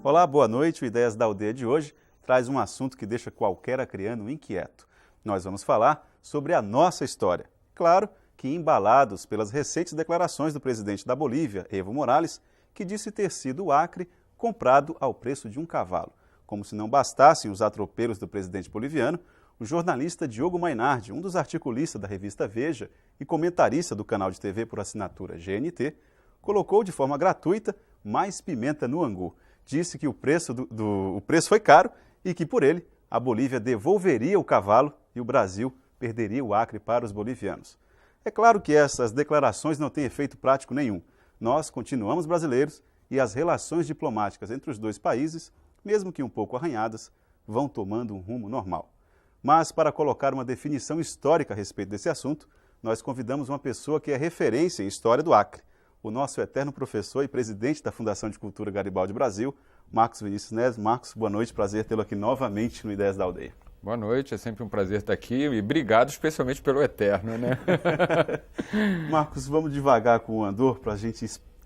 Olá, boa noite. O Ideias da Aldeia de hoje traz um assunto que deixa qualquer acreano inquieto. Nós vamos falar sobre a nossa história. Claro que embalados pelas recentes declarações do presidente da Bolívia, Evo Morales, que disse ter sido o Acre comprado ao preço de um cavalo. Como se não bastassem os atropelos do presidente boliviano, o jornalista Diogo Mainardi, um dos articulistas da revista Veja e comentarista do canal de TV por assinatura GNT, colocou de forma gratuita mais pimenta no angu. Disse que o preço foi caro e que, por ele, a Bolívia devolveria o cavalo e o Brasil perderia o Acre para os bolivianos. É claro que essas declarações não têm efeito prático nenhum. Nós continuamos brasileiros e as relações diplomáticas entre os dois países, mesmo que um pouco arranhadas, vão tomando um rumo normal. Mas, para colocar uma definição histórica a respeito desse assunto, nós convidamos uma pessoa que é referência em história do Acre, o nosso eterno professor e presidente da Fundação de Cultura Garibaldi Brasil, Marcos Vinícius Neves. Marcos, boa noite, prazer tê-lo aqui novamente no Ideias da Aldeia. Boa noite, é sempre um prazer estar aqui e obrigado especialmente pelo eterno, né? Marcos, vamos devagar com o andor para a gente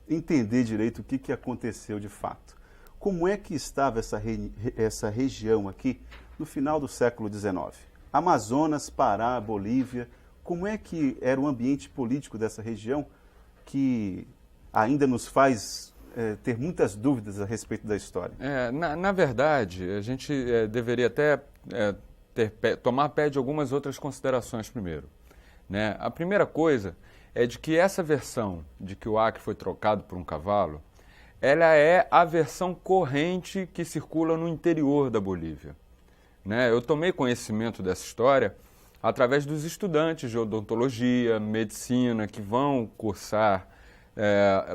entender direito o que aconteceu de fato. Como é que estava essa região aqui no final do século XIX? Amazonas, Pará, Bolívia, como é que era o ambiente político dessa região que ainda nos faz ter muitas dúvidas a respeito da história? Na verdade, a gente deveria até tomar pé de algumas outras considerações primeiro, né? A primeira coisa é de que essa versão de que o Acre foi trocado por um cavalo, ela é a versão corrente que circula no interior da Bolívia, né? Eu tomei conhecimento dessa história através dos estudantes de odontologia, medicina, que vão cursar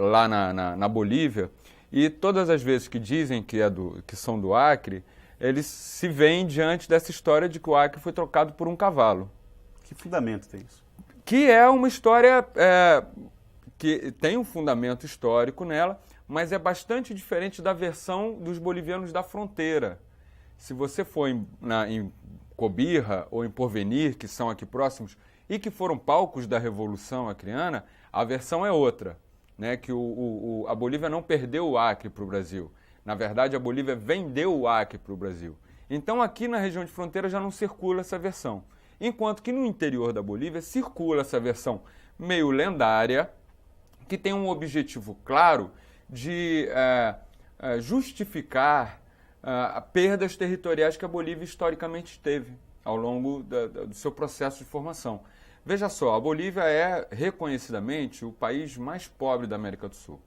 lá na Bolívia, e todas as vezes que dizem que são do Acre, eles se veem diante dessa história de que o Acre foi trocado por um cavalo. Que fundamento tem isso? Que é uma história que tem um fundamento histórico nela, mas é bastante diferente da versão dos bolivianos da fronteira. Se você for em Cobija ou em Porvenir, que são aqui próximos, e que foram palcos da Revolução Acreana, a versão é outra, né? Que a Bolívia não perdeu o Acre para o Brasil. Na verdade, a Bolívia vendeu o Acre para o Brasil. Então, aqui na região de fronteira já não circula essa versão. Enquanto que no interior da Bolívia circula essa versão meio lendária, que tem um objetivo claro de justificar perdas territoriais que a Bolívia historicamente teve ao longo do seu processo de formação. Veja só, a Bolívia é reconhecidamente o país mais pobre da América do Sul,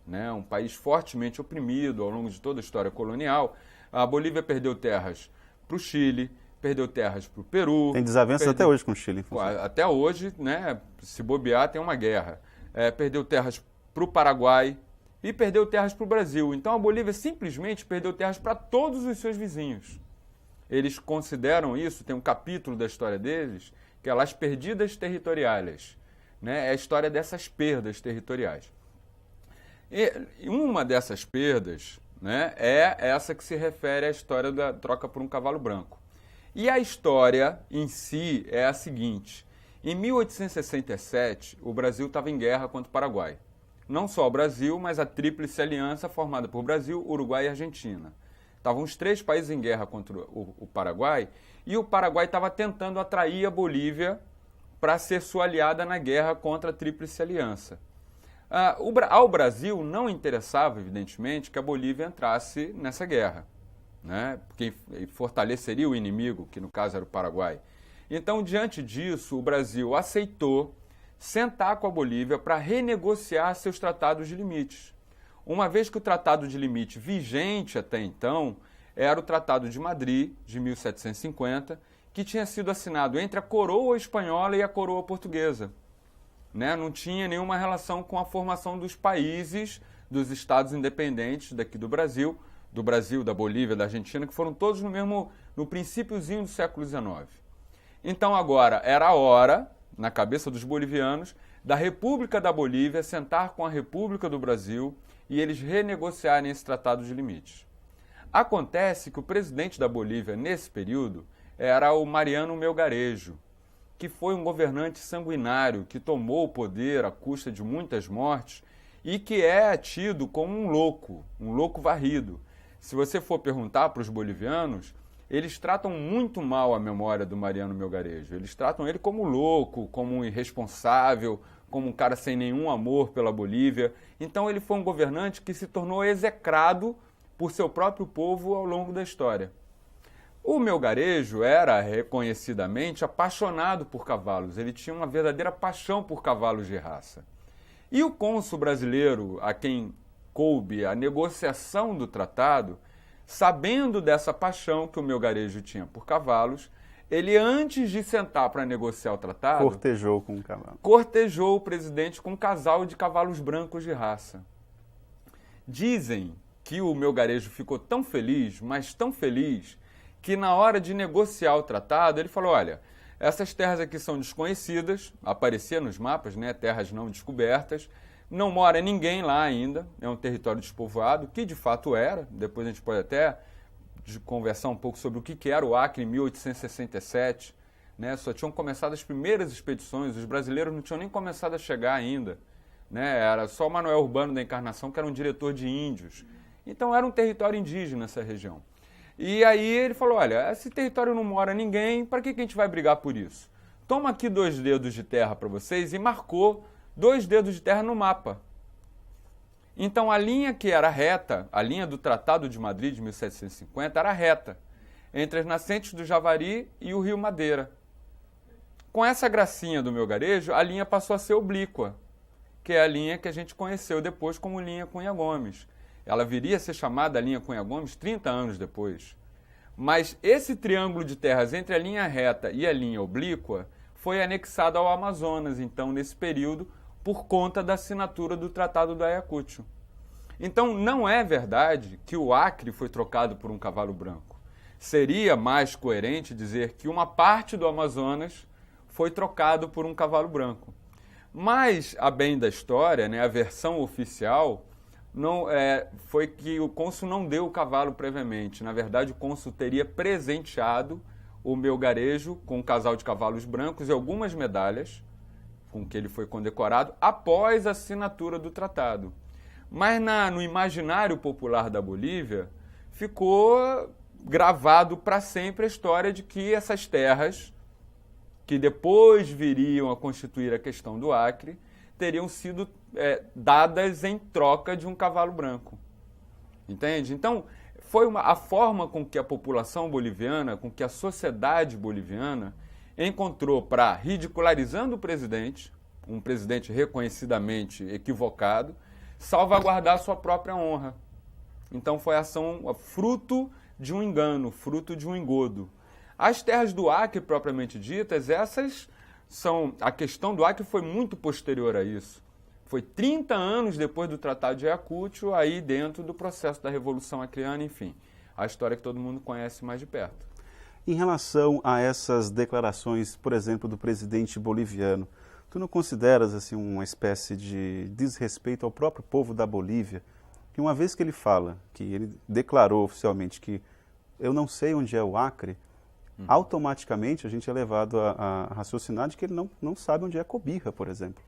né? Um país fortemente oprimido ao longo de toda a história colonial. A Bolívia perdeu terras para o Chile, perdeu terras para o Peru. Tem desavenças até hoje com o Chile. Até hoje, né? Se bobear, tem uma guerra. Perdeu terras para o Paraguai e perdeu terras para o Brasil. Então a Bolívia simplesmente perdeu terras para todos os seus vizinhos. Eles consideram isso, tem um capítulo da história deles, que é Las Perdidas Territoriais, né? É a história dessas perdas territoriais. E uma dessas perdas, né, é essa que se refere à história da troca por um cavalo branco. E a história em si é a seguinte: em 1867, o Brasil estava em guerra contra o Paraguai. Não só o Brasil, mas a Tríplice Aliança formada por Brasil, Uruguai e Argentina. Estavam os três países em guerra contra o Paraguai, e o Paraguai estava tentando atrair a Bolívia para ser sua aliada na guerra contra a Tríplice Aliança. Ao Brasil não interessava, evidentemente, que a Bolívia entrasse nessa guerra, né? Porque fortaleceria o inimigo, que no caso era o Paraguai. Então, diante disso, o Brasil aceitou sentar com a Bolívia para renegociar seus tratados de limites. Uma vez que o tratado de limite vigente até então era o Tratado de Madrid, de 1750, que tinha sido assinado entre a coroa espanhola e a coroa portuguesa, né? Não tinha nenhuma relação com a formação dos países, dos estados independentes daqui do Brasil, da Bolívia, da Argentina, que foram todos no princípiozinho do século XIX. Então agora era a hora, na cabeça dos bolivianos, da República da Bolívia sentar com a República do Brasil e eles renegociarem esse tratado de limites. Acontece que o presidente da Bolívia, nesse período, era o Mariano Melgarejo, que foi um governante sanguinário que tomou o poder à custa de muitas mortes e que é tido como um louco varrido. Se você for perguntar para os bolivianos, eles tratam muito mal a memória do Mariano Melgarejo. Eles tratam ele como louco, como um irresponsável, como um cara sem nenhum amor pela Bolívia. Então ele foi um governante que se tornou execrado por seu próprio povo ao longo da história. O Melgarejo era reconhecidamente apaixonado por cavalos. Ele tinha uma verdadeira paixão por cavalos de raça. E o cônsul brasileiro, a quem coube a negociação do tratado, sabendo dessa paixão que o Melgarejo tinha por cavalos, ele, antes de sentar para negociar o tratado... Cortejou com o cavalo. Cortejou o presidente com um casal de cavalos brancos de raça. Dizem que o Melgarejo ficou tão feliz, mas tão feliz, que na hora de negociar o tratado, ele falou, olha, essas terras aqui são desconhecidas, aparecia nos mapas, né, terras não descobertas, não mora ninguém lá ainda, é um território despovoado, que de fato era, depois a gente pode até conversar um pouco sobre o que era o Acre em 1867, né? Só tinham começado as primeiras expedições, os brasileiros não tinham nem começado a chegar ainda, né? Era só o Manuel Urbano da Encarnação, que era um diretor de índios. Então era um território indígena essa região. E aí ele falou, olha, esse território não mora ninguém, para que a gente vai brigar por isso? Toma aqui 2 dedos de terra para vocês, e marcou 2 dedos de terra no mapa. Então a linha que era reta, a linha do Tratado de Madrid de 1750, era reta, entre as nascentes do Javari e o Rio Madeira. Com essa gracinha do Melgarejo, a linha passou a ser oblíqua, que é a linha que a gente conheceu depois como linha Cunha Gomes. Ela viria a ser chamada linha Cunha Gomes 30 anos depois. Mas esse triângulo de terras entre a linha reta e a linha oblíqua foi anexado ao Amazonas, então, nesse período, por conta da assinatura do Tratado do Ayacucho. Então, não é verdade que o Acre foi trocado por um cavalo branco. Seria mais coerente dizer que uma parte do Amazonas foi trocado por um cavalo branco. Mas, a bem da história, né, a versão oficial foi que o cônsul não deu o cavalo previamente. Na verdade, o cônsul teria presenteado o Melgarejo com um casal de cavalos brancos e algumas medalhas, com que ele foi condecorado, após a assinatura do tratado. Mas no imaginário popular da Bolívia, ficou gravado para sempre a história de que essas terras, que depois viriam a constituir a questão do Acre, teriam sido dadas em troca de um cavalo branco. Entende? Então, foi a forma com que a população boliviana, com que a sociedade boliviana encontrou para, ridicularizando o presidente, um presidente reconhecidamente equivocado, salvaguardar a sua própria honra. Então foi ação fruto de um engano, fruto de um engodo. As terras do Acre, propriamente ditas, essas são... A questão do Acre foi muito posterior a isso. Foi 30 anos depois do Tratado de Ayacucho, aí dentro do processo da Revolução Acreana, enfim. A história que todo mundo conhece mais de perto. Em relação a essas declarações, por exemplo, do presidente boliviano, tu não consideras assim uma espécie de desrespeito ao próprio povo da Bolívia? Que uma vez que ele fala, que ele declarou oficialmente que eu não sei onde é o Acre, automaticamente a gente é levado a raciocinar de que ele não sabe onde é Cobija, por exemplo.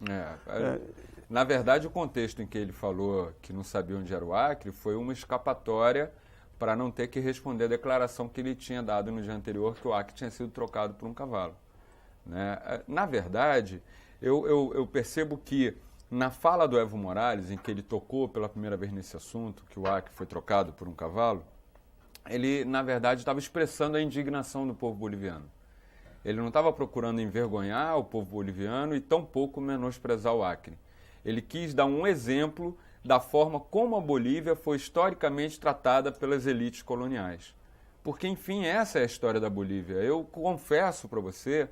Na verdade, o contexto em que ele falou que não sabia onde era o Acre foi uma escapatória para não ter que responder a declaração que ele tinha dado no dia anterior, que o Acre tinha sido trocado por um cavalo. Né? Na verdade, eu percebo que na fala do Evo Morales, em que ele tocou pela primeira vez nesse assunto, que o Acre foi trocado por um cavalo, ele, na verdade, estava expressando a indignação do povo boliviano. Ele não estava procurando envergonhar o povo boliviano e tampouco menosprezar o Acre. Ele quis dar um exemplo da forma como a Bolívia foi historicamente tratada pelas elites coloniais. Porque, enfim, essa é a história da Bolívia. Eu confesso para você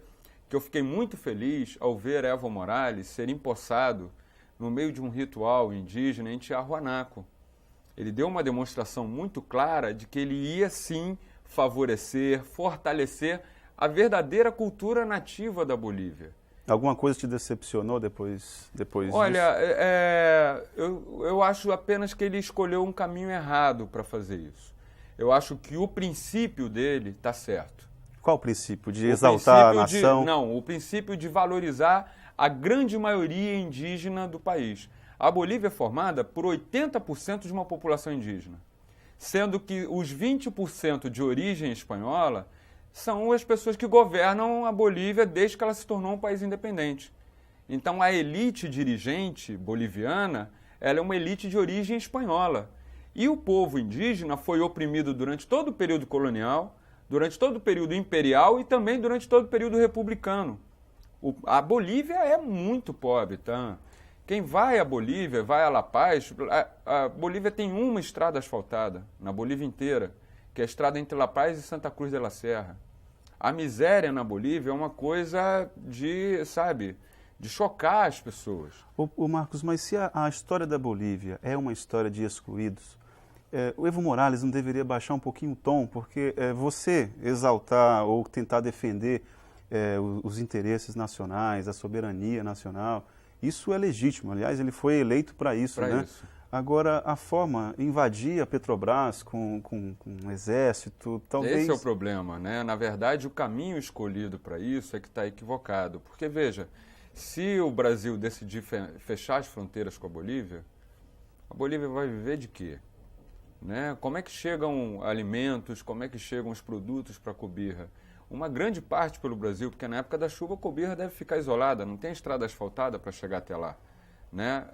que eu fiquei muito feliz ao ver Evo Morales ser empossado no meio de um ritual indígena em Tiahuanaco. Ele deu uma demonstração muito clara de que ele ia, sim, favorecer, fortalecer a verdadeira cultura nativa da Bolívia. Alguma coisa te decepcionou depois Olha, disso? Eu acho apenas que ele escolheu um caminho errado para fazer isso. Eu acho que o princípio dele está certo. Qual o princípio? De exaltar a nação? Não, o princípio de valorizar a grande maioria indígena do país. A Bolívia é formada por 80% de uma população indígena. sendo que os 20% de origem espanhola são as pessoas que governam a Bolívia desde que ela se tornou um país independente. Então, a elite dirigente boliviana, ela é uma elite de origem espanhola. E o povo indígena foi oprimido durante todo o período colonial, durante todo o período imperial e também durante todo o período republicano. A Bolívia é muito pobre, tá? Quem vai à Bolívia, vai a La Paz, a Bolívia tem uma estrada asfaltada, na Bolívia inteira, que é a estrada entre La Paz e Santa Cruz de la Serra. A miséria na Bolívia é uma coisa de, sabe, de chocar as pessoas. Ô Marcos, mas se a história da Bolívia é uma história de excluídos, o Evo Morales não deveria baixar um pouquinho o tom, porque você exaltar ou tentar defender os interesses nacionais, a soberania nacional, isso é legítimo. Aliás, ele foi eleito para isso, né? Isso. Agora, a forma, invadir a Petrobras com um exército, talvez... Esse é o problema, né? Na verdade, o caminho escolhido para isso é que está equivocado. Porque, veja, se o Brasil decidir fechar as fronteiras com a Bolívia vai viver de quê? Né? Como é que chegam alimentos, como é que chegam os produtos para a Cobirra? Uma grande parte pelo Brasil, porque na época da chuva a Cobirra deve ficar isolada, não tem estrada asfaltada para chegar até lá. Né?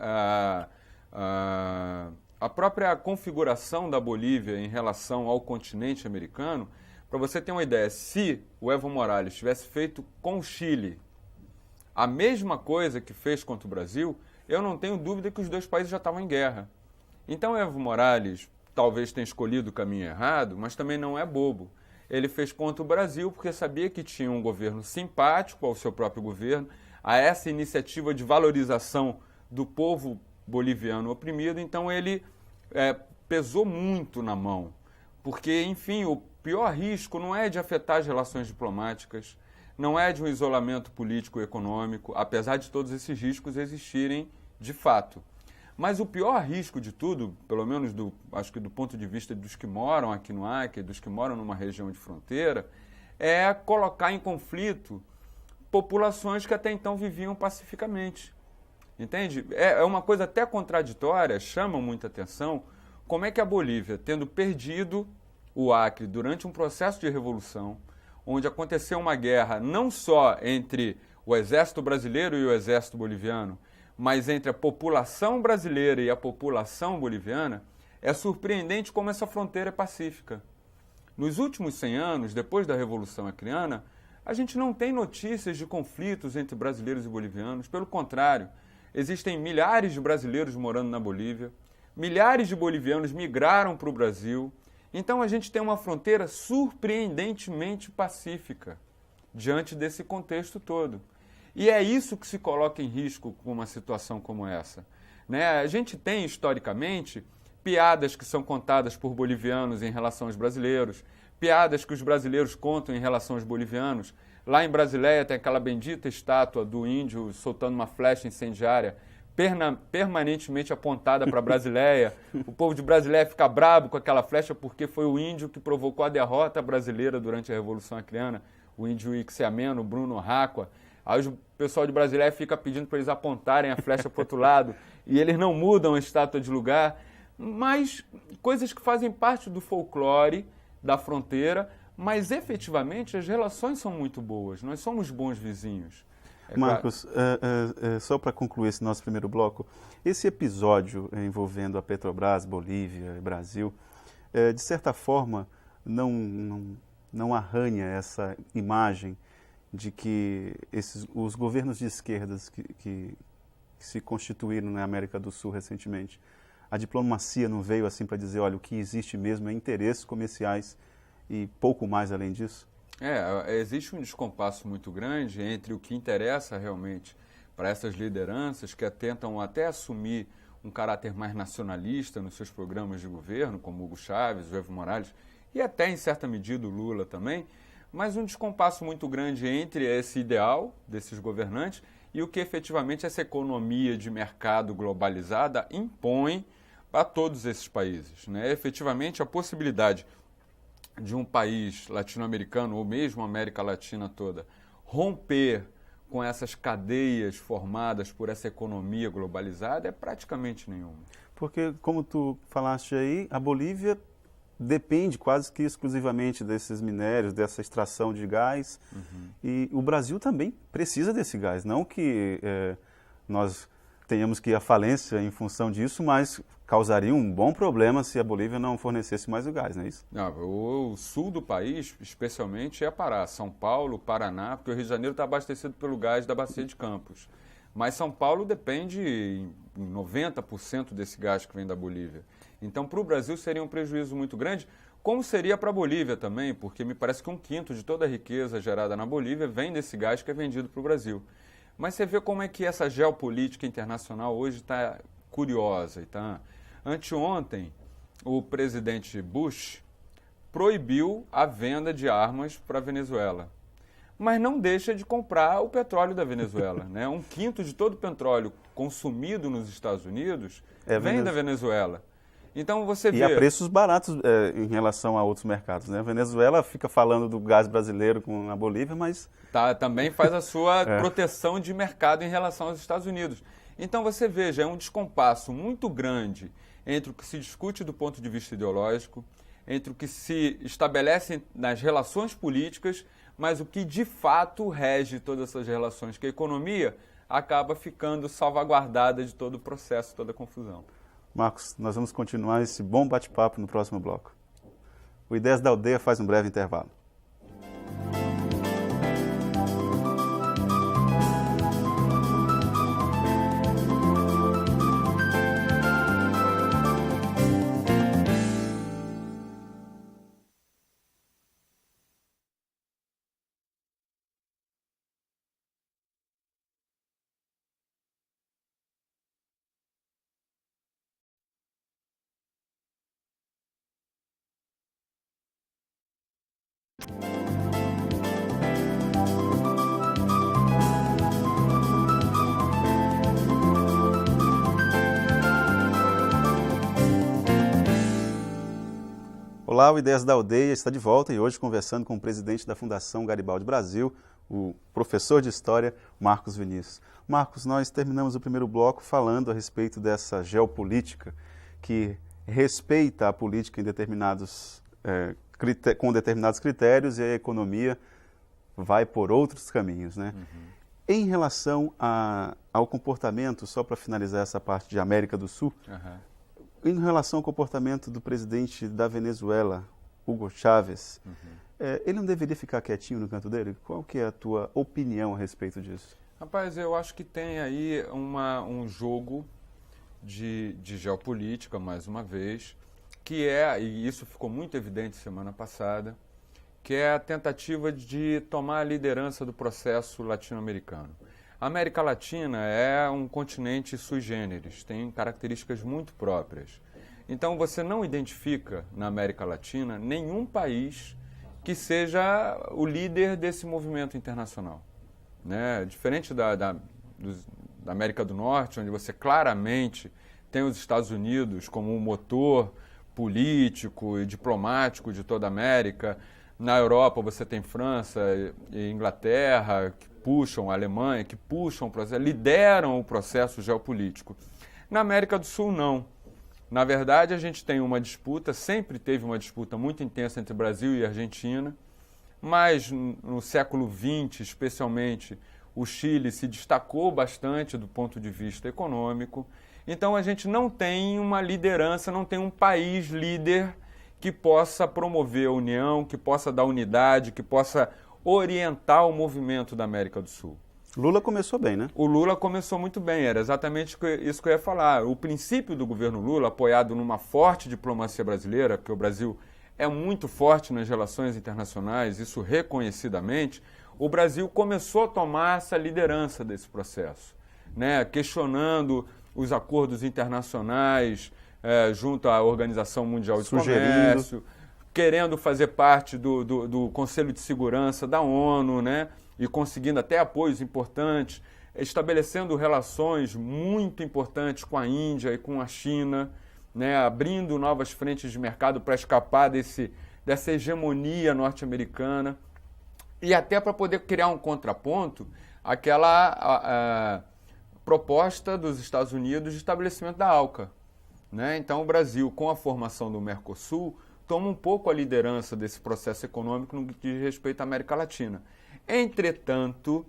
A própria configuração da Bolívia em relação ao continente americano, para você ter uma ideia, se o Evo Morales tivesse feito com o Chile a mesma coisa que fez contra o Brasil, eu não tenho dúvida que os dois países já estavam em guerra. Então o Evo Morales talvez tenha escolhido o caminho errado, mas também não é bobo. Ele fez contra o Brasil porque sabia que tinha um governo simpático ao seu próprio governo, a essa iniciativa de valorização do povo boliviano oprimido, então ele pesou muito na mão. Porque, enfim, o pior risco não é de afetar as relações diplomáticas, não é de um isolamento político e econômico, apesar de todos esses riscos existirem de fato. Mas o pior risco de tudo, pelo menos acho que do ponto de vista dos que moram aqui no Acre, dos que moram numa região de fronteira, é colocar em conflito populações que até então viviam pacificamente. Entende? É uma coisa até contraditória, chama muita atenção, como é que a Bolívia, tendo perdido o Acre durante um processo de revolução, onde aconteceu uma guerra não só entre o exército brasileiro e o exército boliviano, mas entre a população brasileira e a população boliviana, é surpreendente como essa fronteira é pacífica. Nos últimos 100 anos, depois da Revolução Acreana, a gente não tem notícias de conflitos entre brasileiros e bolivianos. Pelo contrário, existem milhares de brasileiros morando na Bolívia, milhares de bolivianos migraram para o Brasil. Então a gente tem uma fronteira surpreendentemente pacífica diante desse contexto todo. E é isso que se coloca em risco com uma situação como essa. Né? A gente tem, historicamente, piadas que são contadas por bolivianos em relação aos brasileiros, piadas que os brasileiros contam em relação aos bolivianos. Lá em Brasileia tem aquela bendita estátua do índio soltando uma flecha incendiária permanentemente apontada para Brasileia. O povo de Brasileia fica bravo com aquela flecha porque foi o índio que provocou a derrota brasileira durante a Revolução Acreana, o índio Ixiameno, Bruno Ráqua. Aí o pessoal de Brasileia fica pedindo para eles apontarem a flecha para o outro lado e eles não mudam a estátua de lugar. Mas coisas que fazem parte do folclore da fronteira, mas efetivamente as relações são muito boas, nós somos bons vizinhos. Marcos, só para concluir esse nosso primeiro bloco, esse episódio envolvendo a Petrobras, Bolívia e Brasil, de certa forma não arranha essa imagem de que os governos de esquerdas que se constituíram na América do Sul recentemente, a diplomacia não veio assim para dizer, olha, o que existe mesmo é interesses comerciais e pouco mais além disso? Existe um descompasso muito grande entre o que interessa realmente para essas lideranças que tentam até assumir um caráter mais nacionalista nos seus programas de governo, como Hugo Chávez, o Evo Morales e até em certa medida o Lula também, mas um descompasso muito grande entre esse ideal desses governantes e o que efetivamente essa economia de mercado globalizada impõe para todos esses países. Né? Efetivamente, a possibilidade de um país latino-americano ou mesmo América Latina toda romper com essas cadeias formadas por essa economia globalizada é praticamente nenhuma. Porque, como tu falaste aí, a Bolívia depende quase que exclusivamente desses minérios, dessa extração de gás. E o Brasil também precisa desse gás. Não que nós tenhamos que ir à falência em função disso, mas causaria um bom problema se a Bolívia não fornecesse mais o gás, não é isso? Não, o sul do país, especialmente, é Pará, São Paulo, Paraná, porque o Rio de Janeiro está abastecido pelo gás da Bacia de Campos. Mas São Paulo depende em 90% desse gás que vem da Bolívia. Então, para o Brasil seria um prejuízo muito grande, como seria para a Bolívia também, porque me parece que 1/5 de toda a riqueza gerada na Bolívia vem desse gás que é vendido para o Brasil. Mas você vê como é que essa geopolítica internacional hoje está curiosa. Tá? Anteontem, o presidente Bush proibiu a venda de armas para a Venezuela, mas não deixa de comprar o petróleo da Venezuela. Né? 1/5 de todo o petróleo consumido nos Estados Unidos vem da Venezuela. Então você vê... E a preços baratos em relação a outros mercados. Né? A Venezuela fica falando do gás brasileiro com a Bolívia, mas... também faz a sua proteção de mercado em relação aos Estados Unidos. Então você veja, é um descompasso muito grande entre o que se discute do ponto de vista ideológico, entre o que se estabelece nas relações políticas, mas o que de fato rege todas essas relações, que a economia acaba ficando salvaguardada de todo o processo, toda a confusão. Marcos, nós vamos continuar esse bom bate-papo no próximo bloco. O Ideias da Aldeia faz um breve intervalo. Olá, o Ideias da Aldeia está de volta e hoje conversando com o presidente da Fundação Garibaldi Brasil, o professor de História, Marcos Vinícius. Marcos, nós terminamos o primeiro bloco falando a respeito dessa geopolítica que respeita a política em com determinados critérios e a economia vai por outros caminhos, né? Em relação ao comportamento, só para finalizar essa parte de América do Sul, em relação ao comportamento do presidente da Venezuela, Hugo Chávez, ele não deveria ficar quietinho no canto dele? Qual que é a tua opinião a respeito disso? Rapaz, eu acho que tem aí um jogo de geopolítica, mais uma vez, e isso ficou muito evidente semana passada, que é a tentativa de tomar a liderança do processo latino-americano. A América Latina é um continente sui generis, tem características muito próprias. Então você não identifica na América Latina nenhum país que seja o líder desse movimento internacional. Né? Diferente da América do Norte, onde você claramente tem os Estados Unidos como um motor político e diplomático de toda a América. Na Europa você tem França e Inglaterra, que puxam a Alemanha, que puxam o processo, lideram o processo geopolítico. Na América do Sul, não. Na verdade, a gente tem uma disputa, sempre teve uma disputa muito intensa entre Brasil e Argentina, mas no século XX, especialmente, o Chile se destacou bastante do ponto de vista econômico. Então, a gente não tem uma liderança, não tem um país líder que possa promover a união, que possa dar unidade, que possa orientar o movimento da América do Sul. Lula começou bem, né? O Lula começou muito bem, era exatamente isso que eu ia falar. O princípio do governo Lula, apoiado numa forte diplomacia brasileira, porque o Brasil é muito forte nas relações internacionais, isso reconhecidamente, o Brasil começou a tomar essa liderança desse processo, né? Questionando os acordos internacionais junto à Organização Mundial de Comércio, querendo fazer parte do Conselho de Segurança da ONU, né? E conseguindo até apoios importantes, estabelecendo relações muito importantes com a Índia e com a China, né? Abrindo novas frentes de mercado para escapar dessa hegemonia norte-americana e até para poder criar um contraponto àquela proposta dos Estados Unidos de estabelecimento da ALCA. Né? Então, o Brasil, com a formação do Mercosul, toma um pouco a liderança desse processo econômico no que diz respeito à América Latina. Entretanto,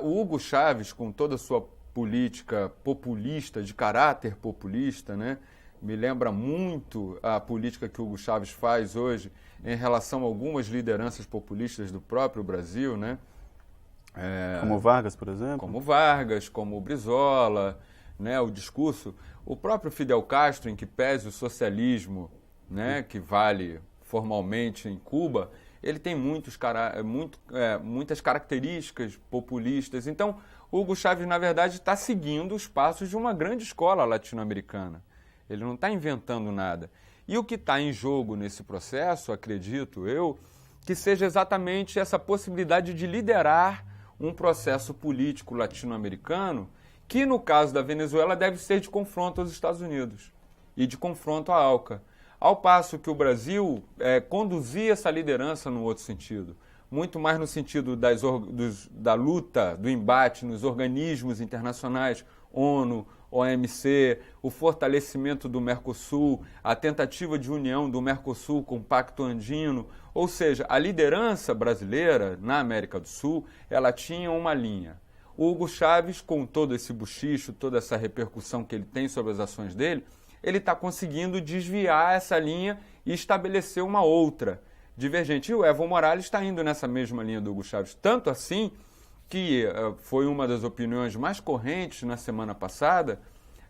o Hugo Chávez, com toda a sua política populista, de caráter populista, né, me lembra muito a política que o Hugo Chávez faz hoje em relação a algumas lideranças populistas do próprio Brasil, né? Como Vargas, por exemplo? Como Vargas, como o Brizola, né, o discurso. O próprio Fidel Castro, em que pese o socialismo, né, que vale formalmente em Cuba, ele tem muitas características populistas. Então, Hugo Chávez, na verdade, está seguindo os passos de uma grande escola latino-americana. Ele não está inventando nada. E o que está em jogo nesse processo, acredito eu, que seja exatamente essa possibilidade de liderar um processo político latino-americano que, no caso da Venezuela, deve ser de confronto aos Estados Unidos e de confronto à ALCA. Ao passo que o Brasil conduzia essa liderança num outro sentido, muito mais no sentido da luta, do embate nos organismos internacionais, ONU, OMC, o fortalecimento do Mercosul, a tentativa de união do Mercosul com o Pacto Andino, ou seja, a liderança brasileira na América do Sul, ela tinha uma linha. O Hugo Chávez, com todo esse buchicho, toda essa repercussão que ele tem sobre as ações dele, ele está conseguindo desviar essa linha e estabelecer uma outra divergente. E o Evo Morales está indo nessa mesma linha do Hugo Chávez, tanto assim que foi uma das opiniões mais correntes na semana passada,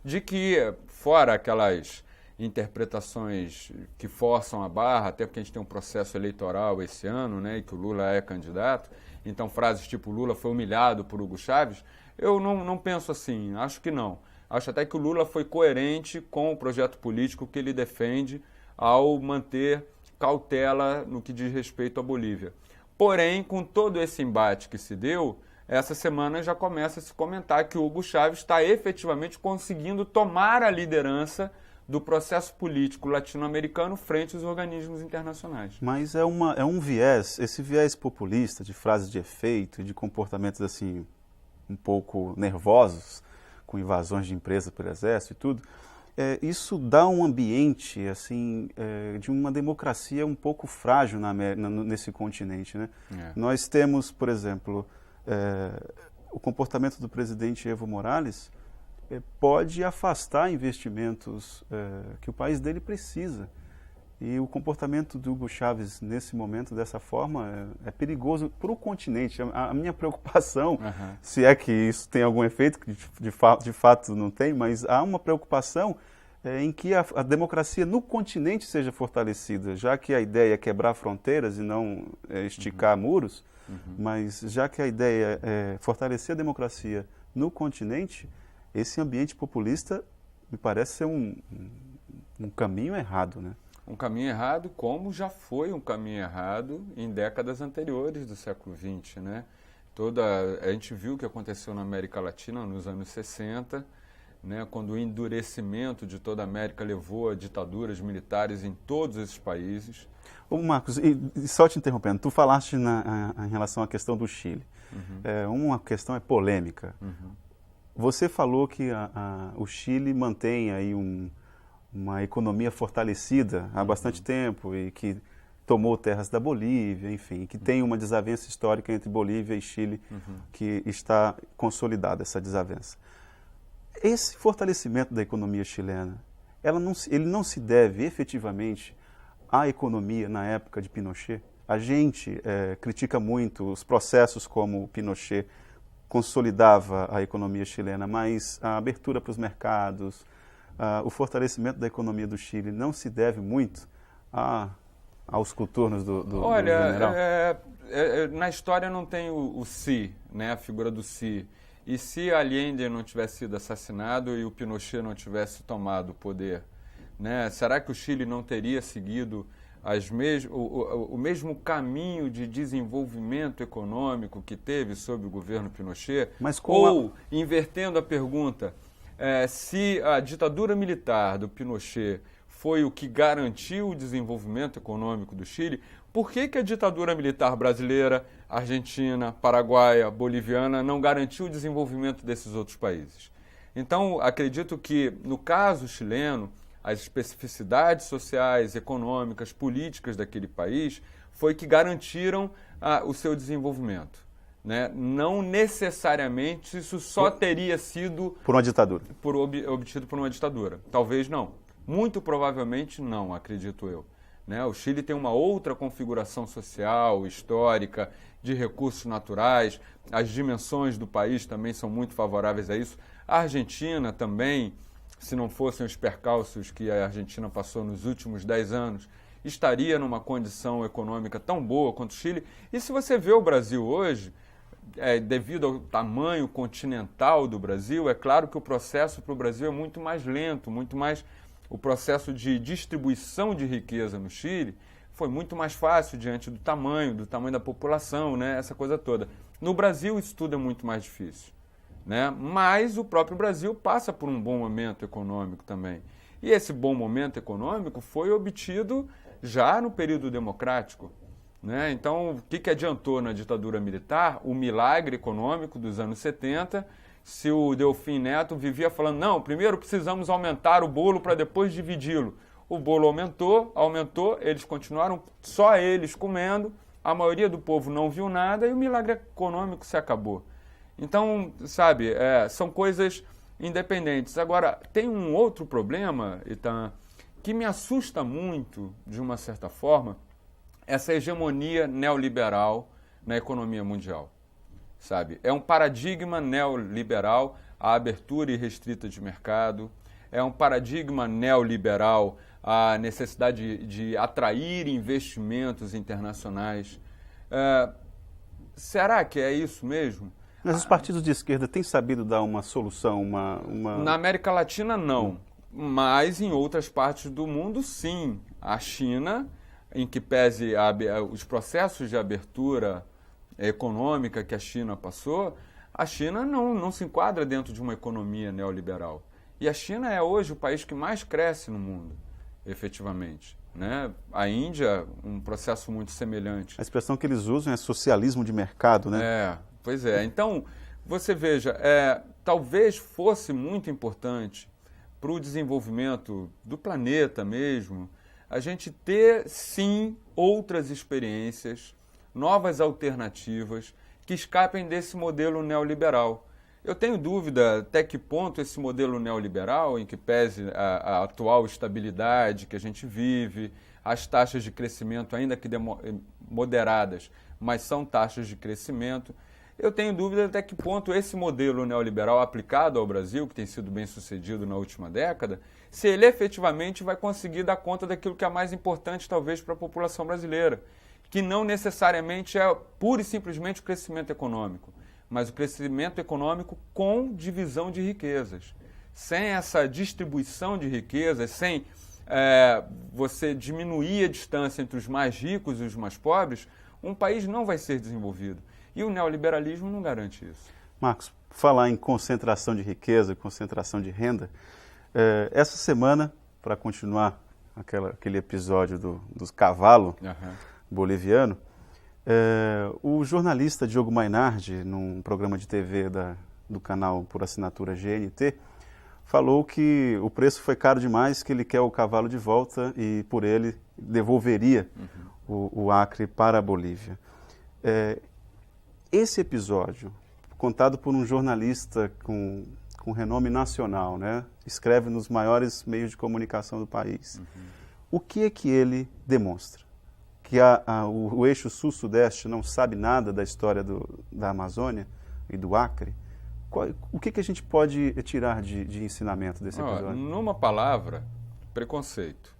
de que, fora aquelas interpretações que forçam a barra, até porque a gente tem um processo eleitoral esse ano, né, e que o Lula é candidato, então frases tipo Lula foi humilhado por Hugo Chávez, eu não penso assim, acho que não. Acho até que o Lula foi coerente com o projeto político que ele defende ao manter cautela no que diz respeito à Bolívia. Porém, com todo esse embate que se deu, essa semana já começa a se comentar que o Hugo Chávez está efetivamente conseguindo tomar a liderança do processo político latino-americano frente aos organismos internacionais. Mas é um viés, esse viés populista, de frases de efeito e de comportamentos assim um pouco nervosos, com invasões de empresas pelo exército e tudo, isso dá um ambiente assim de uma democracia um pouco frágil nesse continente, né? Nós temos, por exemplo, o comportamento do presidente Evo Morales pode afastar investimentos que o país dele precisa. E o comportamento do Hugo Chávez nesse momento, dessa forma, é perigoso para o continente. A minha preocupação, se é que isso tem algum efeito, que de fato não tem, mas há uma preocupação em que a democracia no continente seja fortalecida, já que a ideia é quebrar fronteiras e não esticar muros, mas já que a ideia é fortalecer a democracia no continente, esse ambiente populista me parece ser um caminho errado, né? Um caminho errado, como já foi um caminho errado em décadas anteriores do século XX, né? A gente viu o que aconteceu na América Latina nos anos 60, né, quando o endurecimento de toda a América levou a ditaduras militares em todos esses países. Ô Marcos, e só te interrompendo, tu falaste em relação à questão do Chile. Uma questão polêmica. Você falou que o Chile mantém aí uma economia fortalecida há bastante tempo e que tomou terras da Bolívia, enfim, que tem uma desavença histórica entre Bolívia e Chile que está consolidada, essa desavença. Esse fortalecimento da economia chilena, ele não se deve efetivamente à economia na época de Pinochet? A gente critica muito os processos como Pinochet consolidava a economia chilena, mas a abertura para os mercados, o fortalecimento da economia do Chile não se deve muito aos coturnos do general? Na história não tem o si, né, a figura do si. E se Allende não tivesse sido assassinado e o Pinochet não tivesse tomado o poder, né, será que o Chile não teria seguido o mesmo caminho de desenvolvimento econômico que teve sob o governo Pinochet? Invertendo a pergunta, se a ditadura militar do Pinochet foi o que garantiu o desenvolvimento econômico do Chile, por que a ditadura militar brasileira, argentina, paraguaia, boliviana não garantiu o desenvolvimento desses outros países? Então, acredito que, no caso chileno, as especificidades sociais, econômicas, políticas daquele país, foi que garantiram o seu desenvolvimento. Né? Não necessariamente isso só teria sido... Por uma ditadura. Obtido por uma ditadura. Talvez não. Muito provavelmente não, acredito eu. Né? O Chile tem uma outra configuração social, histórica, de recursos naturais. As dimensões do país também são muito favoráveis a isso. A Argentina também, se não fossem os percalços que a Argentina passou nos últimos 10 anos, estaria numa condição econômica tão boa quanto o Chile. E se você vê o Brasil hoje, devido ao tamanho continental do Brasil, é claro que o processo para o Brasil é muito mais lento, muito mais... O processo de distribuição de riqueza no Chile foi muito mais fácil diante do tamanho da população, né? Essa coisa toda. No Brasil isso tudo é muito mais difícil, né? Mas o próprio Brasil passa por um bom momento econômico também. E esse bom momento econômico foi obtido já no período democrático, né? Então, o que adiantou na ditadura militar? O milagre econômico dos anos 70, se o Delfim Neto vivia falando, não, primeiro precisamos aumentar o bolo para depois dividi-lo. O bolo aumentou, eles continuaram só eles comendo, a maioria do povo não viu nada e o milagre econômico se acabou. Então, sabe, são coisas independentes. Agora, tem um outro problema, Itan, que me assusta muito, de uma certa forma, essa hegemonia neoliberal na economia mundial. Sabe? É um paradigma neoliberal a abertura irrestrita de mercado, é um paradigma neoliberal a necessidade de atrair investimentos internacionais. Será que é isso mesmo? Mas os partidos de esquerda têm sabido dar uma solução, Na América Latina, não. Mas em outras partes do mundo, sim. A China, em que pese os processos de abertura econômica que a China passou, a China não se enquadra dentro de uma economia neoliberal. E a China é hoje o país que mais cresce no mundo, efetivamente. Né? A Índia, um processo muito semelhante. A expressão que eles usam é socialismo de mercado, né? Pois é. Então, você veja, talvez fosse muito importante para o desenvolvimento do planeta mesmo, a gente ter, sim, outras experiências, novas alternativas que escapem desse modelo neoliberal. Eu tenho dúvida até que ponto esse modelo neoliberal, em que pese a atual estabilidade que a gente vive, as taxas de crescimento ainda que moderadas, mas são taxas de crescimento, eu tenho dúvida até que ponto esse modelo neoliberal aplicado ao Brasil, que tem sido bem sucedido na última década, se ele efetivamente vai conseguir dar conta daquilo que é mais importante talvez para a população brasileira, que não necessariamente é pura e simplesmente o crescimento econômico, mas o crescimento econômico com divisão de riquezas. Sem essa distribuição de riquezas, sem você diminuir a distância entre os mais ricos e os mais pobres, um país não vai ser desenvolvido. E o neoliberalismo não garante isso. Marcos, falar em concentração de riqueza, concentração de renda, essa semana, para continuar aquele episódio dos cavalos, boliviano, o jornalista Diogo Mainardi, num programa de TV do canal por assinatura GNT, falou que o preço foi caro demais, que ele quer o cavalo de volta e por ele devolveria o Acre para a Bolívia. Esse episódio, contado por um jornalista com renome nacional, né, escreve nos maiores meios de comunicação do país, o que é que ele demonstra? Que o eixo sul-sudeste não sabe nada da história da Amazônia e do Acre? O que a gente pode tirar de ensinamento desse episódio? Numa palavra, preconceito.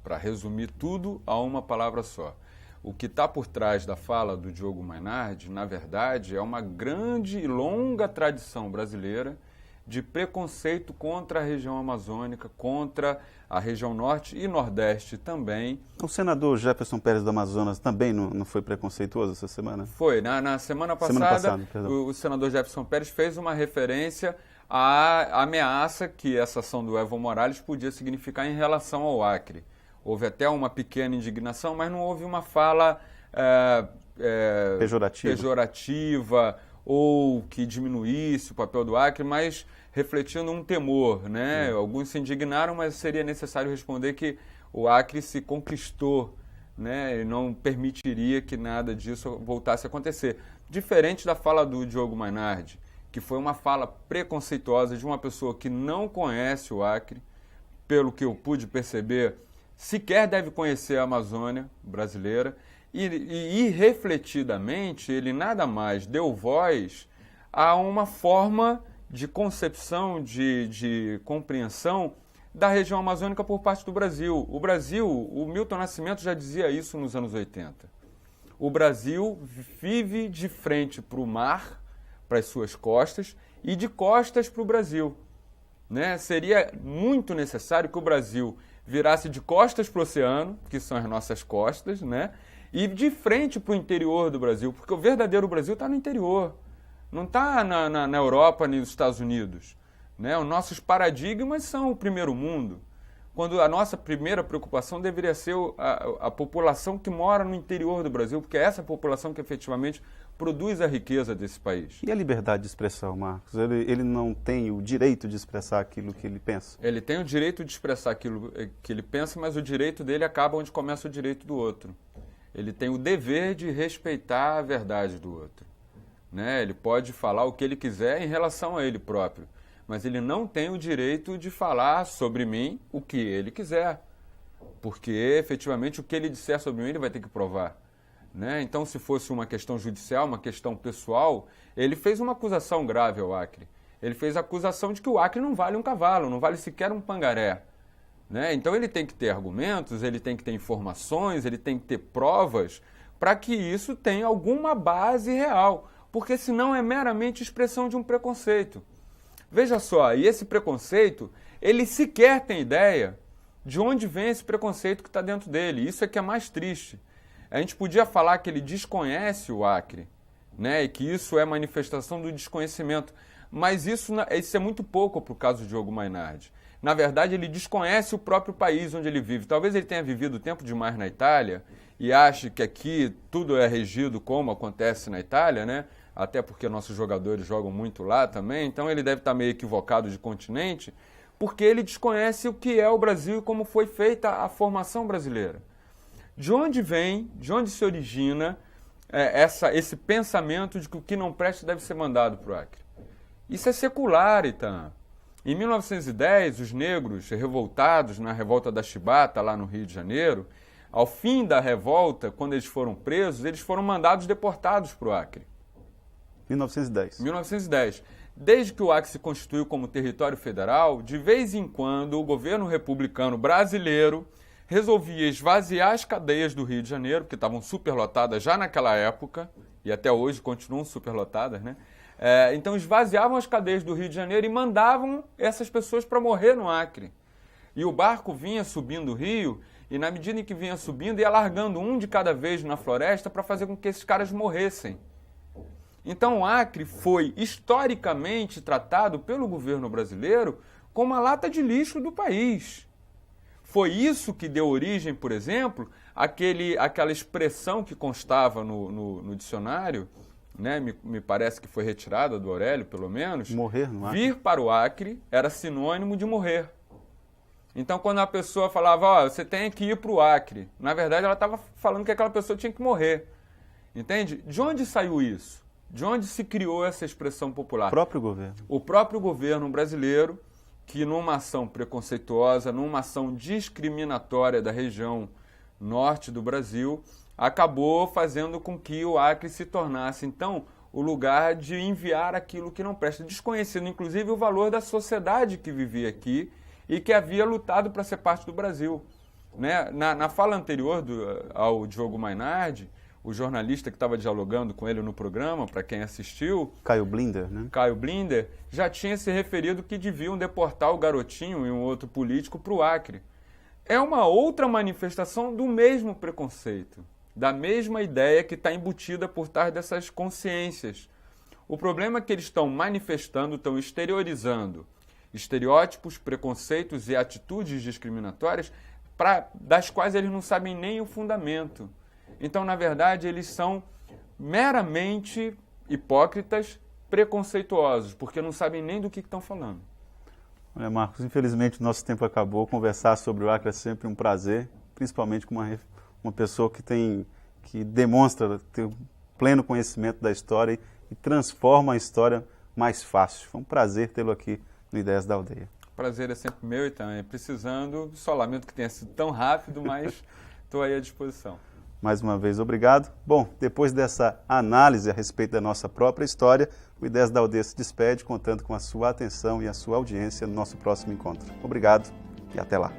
Para resumir tudo a uma palavra só. O que está por trás da fala do Diogo Mainardi, na verdade, é uma grande e longa tradição brasileira de preconceito contra a região amazônica, contra a região norte e nordeste também. O senador Jefferson Pérez do Amazonas também não foi preconceituoso essa semana? Foi. Na semana passada o senador Jefferson Pérez fez uma referência à ameaça que essa ação do Evo Morales podia significar em relação ao Acre. Houve até uma pequena indignação, mas não houve uma fala pejorativa ou que diminuísse o papel do Acre, mas refletindo um temor, né? Alguns se indignaram, mas seria necessário responder que o Acre se conquistou, né? E não permitiria que nada disso voltasse a acontecer. Diferente da fala do Diogo Mainardi, que foi uma fala preconceituosa de uma pessoa que não conhece o Acre, pelo que eu pude perceber, sequer deve conhecer a Amazônia brasileira, e irrefletidamente ele nada mais deu voz a uma forma de concepção, de compreensão da região amazônica por parte do Brasil. O Brasil, o Milton Nascimento já dizia isso nos anos 80. O Brasil vive de frente para o mar, para as suas costas, e de costas para o Brasil. Né? Seria muito necessário que o Brasil virasse de costas para o oceano, que são as nossas costas, né? E de frente para o interior do Brasil, porque o verdadeiro Brasil está no interior, não está na Europa nem nos Estados Unidos. Né? Os nossos paradigmas são o primeiro mundo, quando a nossa primeira preocupação deveria ser a população que mora no interior do Brasil, porque é essa população que efetivamente produz a riqueza desse país. E a liberdade de expressão, Marcos? Ele não tem o direito de expressar aquilo que ele pensa? Ele tem o direito de expressar aquilo que ele pensa, mas o direito dele acaba onde começa o direito do outro. Ele tem o dever de respeitar a verdade do outro. Né? Ele pode falar o que ele quiser em relação a ele próprio, mas ele não tem o direito de falar sobre mim o que ele quiser, porque efetivamente o que ele disser sobre mim ele vai ter que provar. Né? Então, se fosse uma questão judicial, uma questão pessoal, ele fez uma acusação grave ao Acre. Ele fez a acusação de que o Acre não vale um cavalo, não vale sequer um pangaré. Né? Então, ele tem que ter argumentos, ele tem que ter informações, ele tem que ter provas para que isso tenha alguma base real, porque senão é meramente expressão de um preconceito. Veja só, e esse preconceito, ele sequer tem ideia de onde vem esse preconceito que está dentro dele. Isso é que é mais triste. A gente podia falar que ele desconhece o Acre, né? E que isso é manifestação do desconhecimento, mas isso é muito pouco para o caso de Diogo Mainardi. Na verdade, ele desconhece o próprio país onde ele vive. Talvez ele tenha vivido tempo demais na Itália e ache que aqui tudo é regido como acontece na Itália, né? Até porque nossos jogadores jogam muito lá também, então ele deve estar meio equivocado de continente, porque ele desconhece o que é o Brasil e como foi feita a formação brasileira. De onde vem, de onde se origina esse pensamento de que o que não presta deve ser mandado para o Acre? Isso é secular, Itan. Em 1910, os negros revoltados na revolta da Chibata, lá no Rio de Janeiro, ao fim da revolta, quando eles foram presos, eles foram mandados deportados para o Acre. 1910. 1910. Desde que o Acre se constituiu como território federal, de vez em quando o governo republicano brasileiro resolvia esvaziar as cadeias do Rio de Janeiro, que estavam superlotadas já naquela época, e até hoje continuam superlotadas, né? Então esvaziavam as cadeias do Rio de Janeiro e mandavam essas pessoas para morrer no Acre. E o barco vinha subindo o rio, e na medida em que vinha subindo, ia largando um de cada vez na floresta para fazer com que esses caras morressem. Então o Acre foi historicamente tratado pelo governo brasileiro como a lata de lixo do país. Foi isso que deu origem, por exemplo, àquela expressão que constava no dicionário, né? Me parece que foi retirada do Aurélio, pelo menos. Morrer no Acre. Vir para o Acre era sinônimo de morrer. Então, quando a pessoa falava, você tem que ir para o Acre, na verdade ela estava falando que aquela pessoa tinha que morrer. Entende? De onde saiu isso? De onde se criou essa expressão popular? O próprio governo. O próprio governo brasileiro, que numa ação preconceituosa, numa ação discriminatória da região norte do Brasil, acabou fazendo com que o Acre se tornasse, então, o lugar de enviar aquilo que não presta, desconhecendo, inclusive, o valor da sociedade que vivia aqui e que havia lutado para ser parte do Brasil. Né? Na fala anterior ao Diogo Mainardi, o jornalista que estava dialogando com ele no programa, para quem assistiu... Caio Blinder, né? Caio Blinder, já tinha se referido que deviam deportar o Garotinho e um outro político para o Acre. É uma outra manifestação do mesmo preconceito, da mesma ideia que está embutida por trás dessas consciências. O problema é que eles estão manifestando, estão exteriorizando estereótipos, preconceitos e atitudes discriminatórias das quais eles não sabem nem o fundamento. Então, na verdade, eles são meramente hipócritas, preconceituosos, porque não sabem nem do que estão falando. Olha, Marcos, infelizmente o nosso tempo acabou. Conversar sobre o Acre é sempre um prazer, principalmente com uma pessoa que demonstra ter pleno conhecimento da história e transforma a história mais fácil. Foi um prazer tê-lo aqui no Ideias da Aldeia. Prazer é sempre meu e também precisando. Só lamento que tenha sido tão rápido, mas estou aí à disposição. Mais uma vez, obrigado. Bom, depois dessa análise a respeito da nossa própria história, o Ideias da Aldeia se despede, contando com a sua atenção e a sua audiência no nosso próximo encontro. Obrigado e até lá.